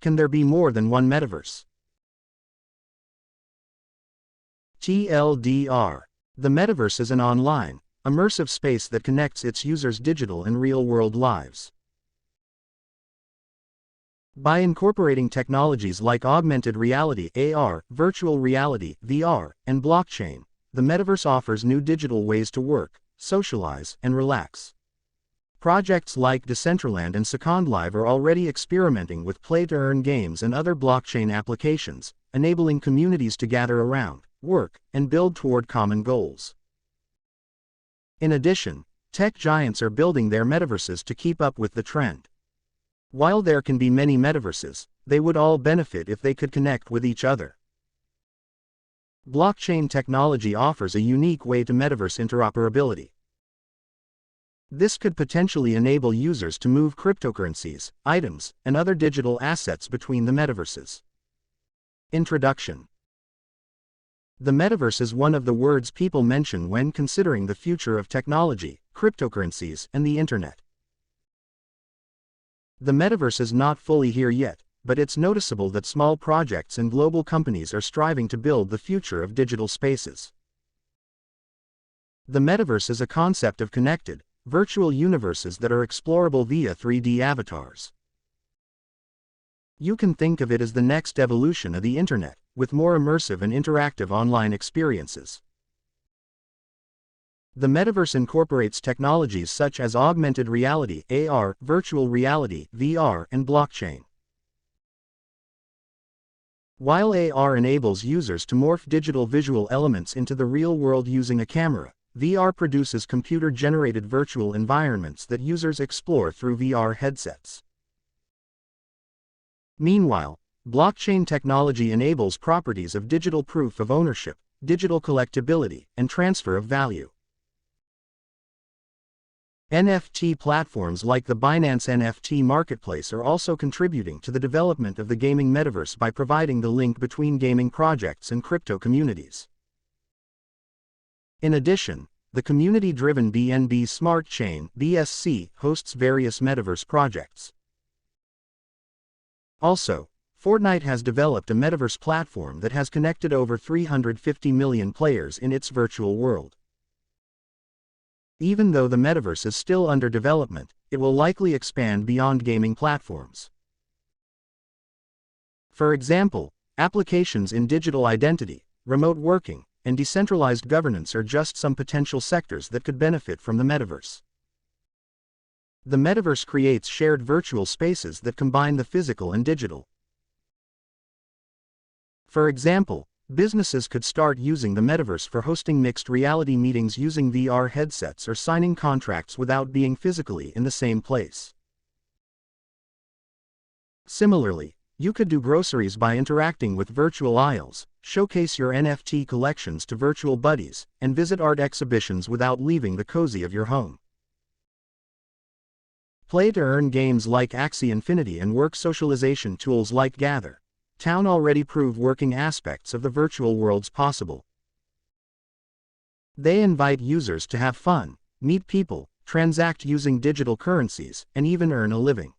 Can there be more than one metaverse? TLDR. The metaverse is an online, immersive space that connects its users' digital and real-world lives. By incorporating technologies like augmented reality (AR), virtual reality (VR), and blockchain, the metaverse offers new digital ways to work, socialize, and relax. Projects like Decentraland and Second Life are already experimenting with play-to-earn games and other blockchain applications, enabling communities to gather around, work, and build toward common goals. In addition, tech giants are building their metaverses to keep up with the trend. While there can be many metaverses, they would all benefit if they could connect with each other. Blockchain technology offers a unique way to metaverse interoperability. This could potentially enable users to move cryptocurrencies, items, and other digital assets between the metaverses. Introduction. The metaverse is one of the words people mention when considering the future of technology, cryptocurrencies, and the internet. The metaverse is not fully here yet, but it's noticeable that small projects and global companies are striving to build the future of digital spaces. The metaverse is a concept of connected, virtual universes that are explorable via 3D avatars. You can think of it as the next evolution of the internet, with more immersive and interactive online experiences. The metaverse incorporates technologies such as augmented reality (AR), virtual reality (VR), and blockchain. While AR enables users to morph digital visual elements into the real world using a camera, VR produces computer-generated virtual environments that users explore through VR headsets. Meanwhile, blockchain technology enables properties of digital proof of ownership, digital collectibility, and transfer of value. NFT platforms like the Binance NFT marketplace are also contributing to the development of the gaming metaverse by providing the link between gaming projects and crypto communities. In addition, the community-driven BNB Smart Chain (BSC) hosts various metaverse projects. Also, Fortnite has developed a metaverse platform that has connected over 350 million players in its virtual world. Even though the metaverse is still under development, it will likely expand beyond gaming platforms. For example, applications in digital identity, remote working, and decentralized governance are just some potential sectors that could benefit from the metaverse. The metaverse creates shared virtual spaces that combine the physical and digital. For example, businesses could start using the metaverse for hosting mixed reality meetings using VR headsets or signing contracts without being physically in the same place. Similarly, you could do groceries by interacting with virtual aisles, showcase your NFT collections to virtual buddies, and visit art exhibitions without leaving the cozy of your home. Play-to-earn games like Axie Infinity and work socialization tools like Gather Town already prove working aspects of the virtual worlds possible. They invite users to have fun, meet people, transact using digital currencies, and even earn a living.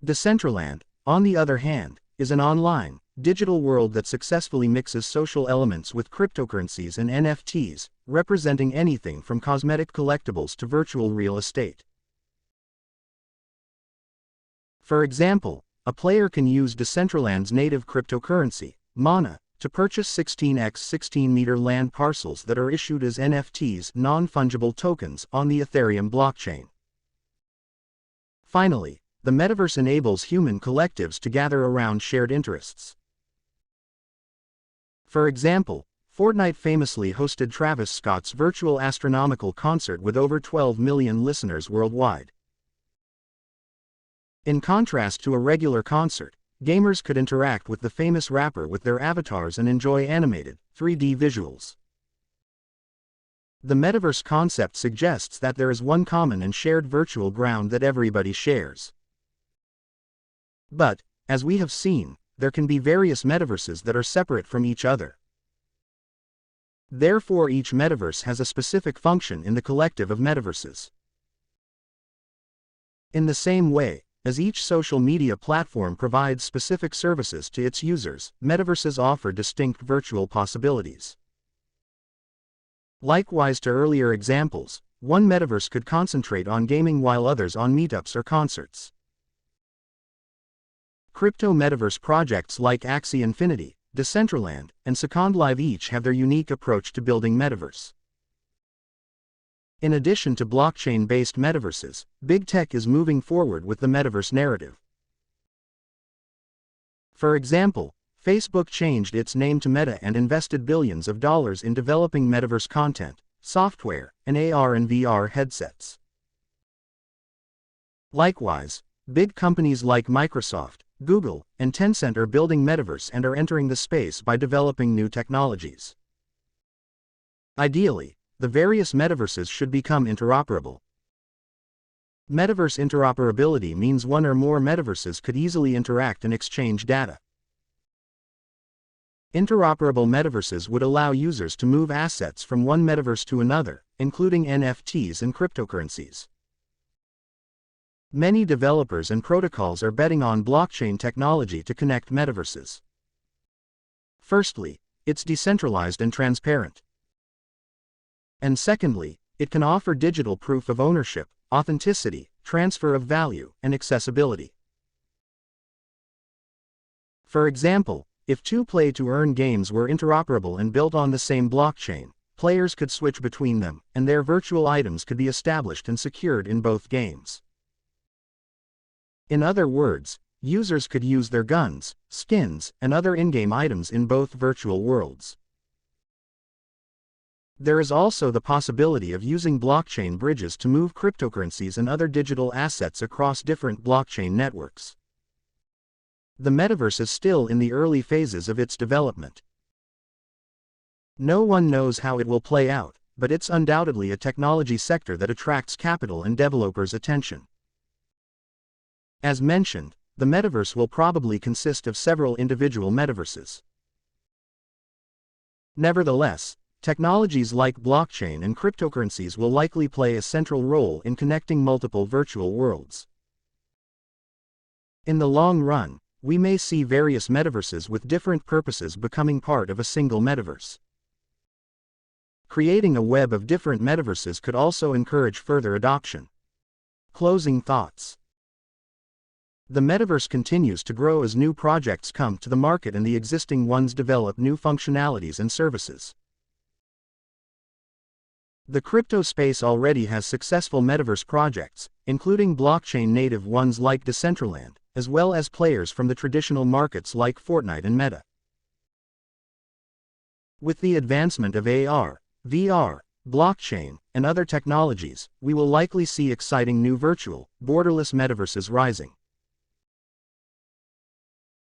Decentraland, on the other hand, is an online, digital world that successfully mixes social elements with cryptocurrencies and NFTs, representing anything from cosmetic collectibles to virtual real estate. For example, a player can use Decentraland's native cryptocurrency, Mana, to purchase 16x16-meter land parcels that are issued as NFTs, non-fungible tokens, on the Ethereum blockchain. Finally, the metaverse enables human collectives to gather around shared interests. For example, Fortnite famously hosted Travis Scott's virtual astronomical concert with over 12 million listeners worldwide. In contrast to a regular concert, gamers could interact with the famous rapper with their avatars and enjoy animated, 3D visuals. The metaverse concept suggests that there is one common and shared virtual ground that everybody shares. But, as we have seen, there can be various metaverses that are separate from each other. Therefore, each metaverse has a specific function in the collective of metaverses. In the same way, As each social media platform provides specific services to its users, metaverses offer distinct virtual possibilities. Likewise to earlier examples, one metaverse could concentrate on gaming while others on meetups or concerts. Crypto metaverse projects like Axie Infinity, Decentraland, and Second Life each have their unique approach to building metaverse. In addition to blockchain-based metaverses, big tech is moving forward with the metaverse narrative. For example, Facebook changed its name to Meta and invested billions of dollars in developing metaverse content, software, and AR and VR headsets. Likewise, big companies like Microsoft, Google, and Tencent are building metaverse and are entering the space by developing new technologies. Ideally, the various metaverses should become interoperable. Metaverse interoperability means one or more metaverses could easily interact and exchange data. Interoperable metaverses would allow users to move assets from one metaverse to another, including NFTs and cryptocurrencies. Many developers and protocols are betting on blockchain technology to connect metaverses. Firstly, it's decentralized and transparent. And secondly, it can offer digital proof of ownership, authenticity, transfer of value, and accessibility. For example, if two play-to-earn games were interoperable and built on the same blockchain, players could switch between them, and their virtual items could be established and secured in both games. In other words, users could use their guns, skins, and other in-game items in both virtual worlds. There is also the possibility of using blockchain bridges to move cryptocurrencies and other digital assets across different blockchain networks. The metaverse is still in the early phases of its development. No one knows how it will play out, but it's undoubtedly a technology sector that attracts capital and developers' attention. As mentioned, the metaverse will probably consist of several individual metaverses. Nevertheless, technologies like blockchain and cryptocurrencies will likely play a central role in connecting multiple virtual worlds. In the long run, we may see various metaverses with different purposes becoming part of a single metaverse. Creating a web of different metaverses could also encourage further adoption. Closing thoughts. The metaverse continues to grow as new projects come to the market and the existing ones develop new functionalities and services. The crypto space already has successful metaverse projects, including blockchain-native ones like Decentraland, as well as players from the traditional markets like Fortnite and Meta. With the advancement of AR, VR, blockchain, and other technologies, we will likely see exciting new virtual, borderless metaverses rising.